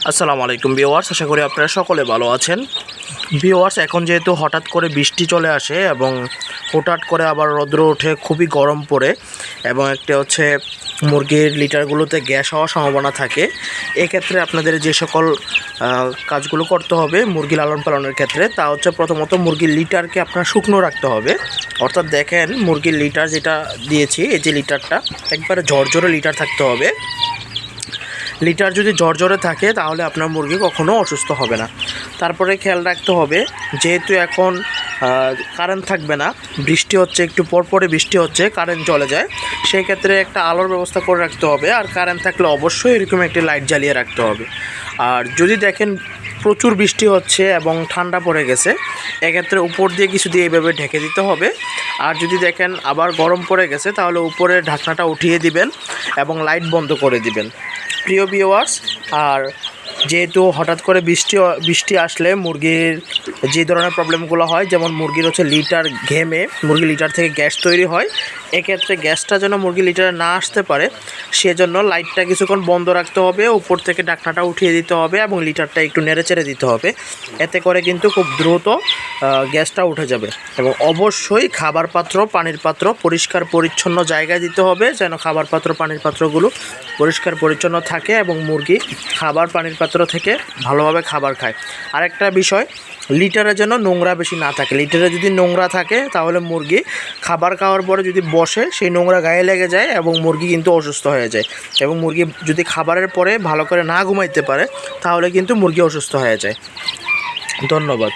আসসালামু আলাইকুম ভিউয়ার্স, আশা করি আপনারা সকলে ভালো আছেন। ভিউয়ার্স, এখন যেহেতু হঠাৎ করে বৃষ্টি চলে আসে এবং হঠাৎ করে আবার রৌদ্র ওঠে, খুবই গরম পড়ে এবং একটা হচ্ছে মুরগির লিটারগুলোতে গ্যাস হওয়ার সম্ভাবনা থাকে। এক্ষেত্রে আপনাদের যে সকল কাজগুলো করতে হবে মুরগি লালন পালনের ক্ষেত্রে, তা হচ্ছে প্রথমত মুরগির লিটারকে আপনার শুকনো রাখতে হবে। অর্থাৎ দেখেন, মুরগির লিটার যেটা দিয়েছি, এই যে লিটারটা একবারে ঝরঝরে লিটার থাকতে হবে। লিটার যদি ঝরঝরে থাকে তাহলে আপনার মুরগি কখনো অসুস্থ হবে না। তারপরে খেয়াল রাখতে হবে, যেহেতু এখন কারেন্ট থাকবে না, বৃষ্টি হচ্ছে, একটু পরপরে বৃষ্টি হচ্ছে, কারেন্ট চলে যায়, সেই ক্ষেত্রে একটা আলোর ব্যবস্থা করে রাখতে হবে। আর কারেন্ট থাকলে অবশ্যই এরকম একটি লাইট জ্বালিয়ে রাখতে হবে। আর যদি দেখেন প্রচুর বৃষ্টি হচ্ছে এবং ঠান্ডা পড়ে গেছে, এক্ষেত্রে উপর দিয়ে কিছু দিয়ে এইভাবে ঢেকে দিতে হবে। আর যদি দেখেন আবার গরম পড়ে গেছে, তাহলে উপরে ঢাকনাটা উঠিয়ে দিবেন এবং লাইট বন্ধ করে দিবেন। প্রিয় ভিউয়ার্স, আর যেহেতু হঠাৎ করে বৃষ্টি আসলে মুরগির যে ধরনের প্রবলেমগুলো হয়, যেমন মুরগির হচ্ছে লিটার ঘেমে মুরগির লিটার থেকে গ্যাস তৈরি হয়, এক্ষেত্রে গ্যাসটা যেন মুরগির লিটারে না আসতে পারে সেজন্য লাইটটা কিছুক্ষণ বন্ধ রাখতে হবে, উপর থেকে ঢাকনাটা উঠিয়ে দিতে হবে এবং লিটারটা একটু নেড়েচেড়ে দিতে হবে। এতে করে কিন্তু খুব দ্রুত গ্যাসটা উঠে যাবে। এবং অবশ্যই খাবার পাত্র, পানির পাত্র পরিষ্কার পরিচ্ছন্ন জায়গায় দিতে হবে, যেন খাবার পাত্র, পানির পাত্রগুলো পরিষ্কার পরিচ্ছন্ন থাকে এবং মুরগি খাবার পানির পাত্র থেকে ভালোভাবে খাবার খায়। আরেকটা বিষয়, লিটারে যেন নোংরা বেশি না থাকে। লিটারে যদি নোংরা থাকে তাহলে মুরগি খাবার খাওয়ার পরে যদি বসে, সেই নোংরা গায়ে লেগে যায় এবং মুরগি কিন্তু অসুস্থ হয়ে যায়। এবং মুরগি যদি খাবারের পরে ভালো করে না ঘুমাইতে পারে তাহলে কিন্তু মুরগি অসুস্থ হয়ে যায়। ধন্যবাদ।